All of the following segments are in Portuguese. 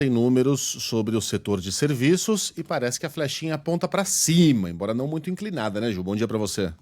Tem números sobre o setor de serviços e parece que a flechinha aponta para cima, embora não muito inclinada, né, Ju? Bom dia para você.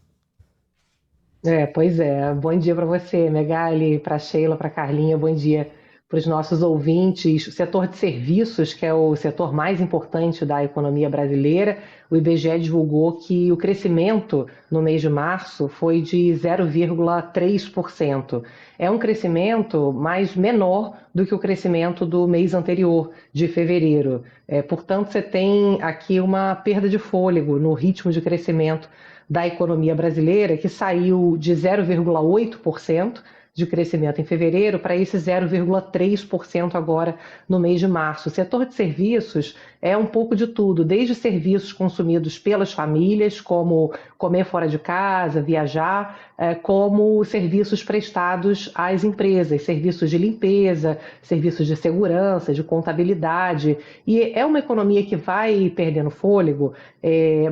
Pois é. Bom dia para você, Megali, para Sheila, para Carlinha, bom dia para os nossos ouvintes. O setor de serviços, que é o setor mais importante da economia brasileira, o IBGE divulgou que o crescimento no mês de março foi de 0,3%. É um crescimento mais menor do que o crescimento do mês anterior, de fevereiro. Portanto, você tem aqui uma perda de fôlego no ritmo de crescimento da economia brasileira, que saiu de 0,8% de crescimento em fevereiro para esse 0,3% agora no mês de março. O setor de serviços é um pouco de tudo, desde serviços consumidos pelas famílias, como comer fora de casa, viajar, como serviços prestados às empresas, serviços de limpeza, serviços de segurança, de contabilidade. E é uma economia que vai perdendo fôlego,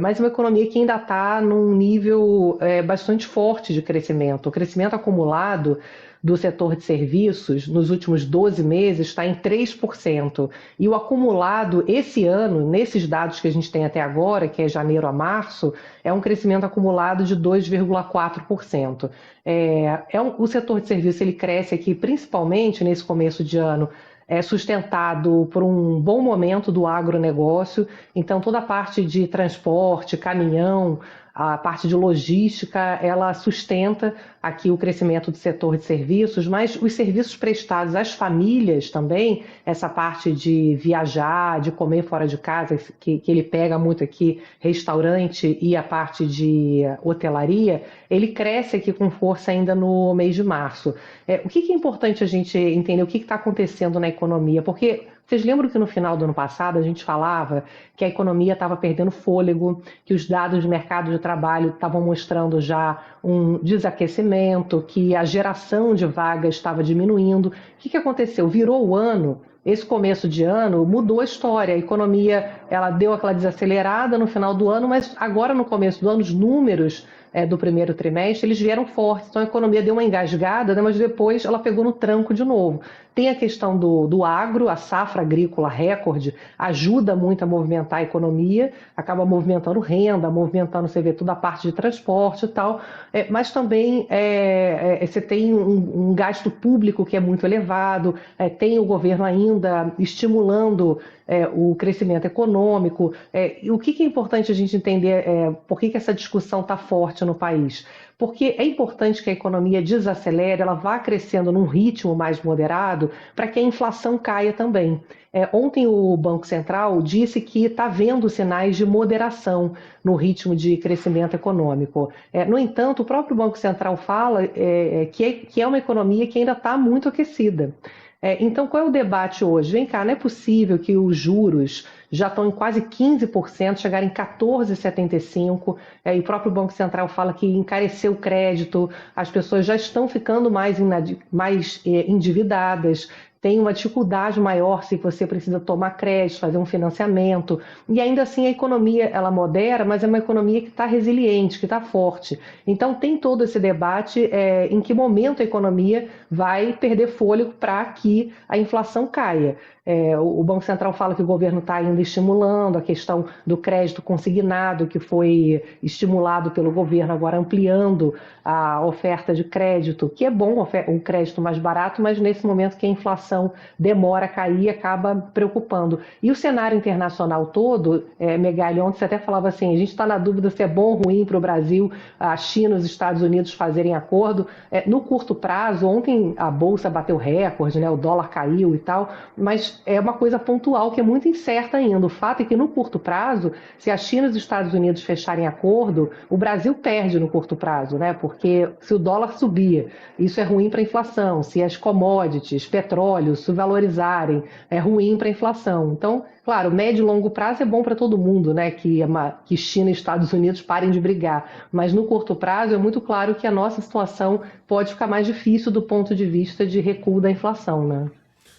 mas uma economia que ainda está num nível bastante forte de crescimento. O crescimento acumulado do setor de serviços nos últimos 12 meses está em 3%. E o acumulado esse ano, nesses dados que a gente tem até agora, que é janeiro a março, é um crescimento acumulado de 2,4%. O setor de serviços ele cresce aqui principalmente nesse começo de ano, é sustentado por um bom momento do agronegócio, então toda a parte de transporte, caminhão, a parte de logística, ela sustenta aqui o crescimento do setor de serviços, mas os serviços prestados às famílias também, essa parte de viajar, de comer fora de casa, que ele pega muito aqui, restaurante e a parte de hotelaria, ele cresce aqui com força ainda no mês de março. O que é importante a gente entender o que está acontecendo na economia? Porque vocês lembram que no final do ano passado a gente falava que a economia estava perdendo fôlego, que os dados do mercado de trabalho estavam mostrando já um desaquecimento, que a geração de vagas estava diminuindo. O que aconteceu? Virou o ano. Esse começo de ano mudou a história. A economia ela deu aquela desacelerada no final do ano, mas agora no começo do ano os números do primeiro trimestre eles vieram fortes. Então a economia deu uma engasgada, né, mas depois ela pegou no tranco de novo. Tem a questão do agro, a safra agrícola recorde ajuda muito a movimentar a economia, acaba movimentando renda, movimentando, você vê, toda a parte de transporte e tal, mas também você tem um gasto público que é muito elevado, tem o governo ainda estimulando o crescimento econômico. E o que é importante a gente entender por que essa discussão está forte no país? Porque é importante que a economia desacelere, ela vá crescendo num ritmo mais moderado para que a inflação caia também. Ontem o Banco Central disse que está vendo sinais de moderação no ritmo de crescimento econômico. No entanto, o próprio Banco Central fala que é uma economia que ainda está muito aquecida. Então, qual é o debate hoje? Vem cá, não é possível que os juros já estão em quase 15%, chegarem em 14,75%, e o próprio Banco Central fala que encareceu o crédito, as pessoas já estão ficando mais endividadas, tem uma dificuldade maior se você precisa tomar crédito, fazer um financiamento, e ainda assim a economia ela modera, mas é uma economia que está resiliente, que está forte. Então tem todo esse debate em que momento a economia vai perder fôlego para que a inflação caia. O Banco Central fala que o governo está ainda estimulando a questão do crédito consignado, que foi estimulado pelo governo, agora ampliando a oferta de crédito, que é bom um crédito mais barato, mas nesse momento que a inflação demora a cair, acaba preocupando. E o cenário internacional todo, Megali, ontem você até falava assim, a gente está na dúvida se é bom ou ruim para o Brasil, a China e os Estados Unidos fazerem acordo. No curto prazo, ontem a Bolsa bateu recorde, né, o dólar caiu e tal, mas é uma coisa pontual que é muito incerta ainda. O fato é que no curto prazo, se a China e os Estados Unidos fecharem acordo, o Brasil perde no curto prazo, né? Porque se o dólar subir, isso é ruim para a inflação. Se as commodities, petróleo, se valorizarem, é ruim para a inflação. Então, claro, médio e longo prazo é bom para todo mundo, né? Que China e Estados Unidos parem de brigar. Mas no curto prazo é muito claro que a nossa situação pode ficar mais difícil do ponto de vista de recuo da inflação, né?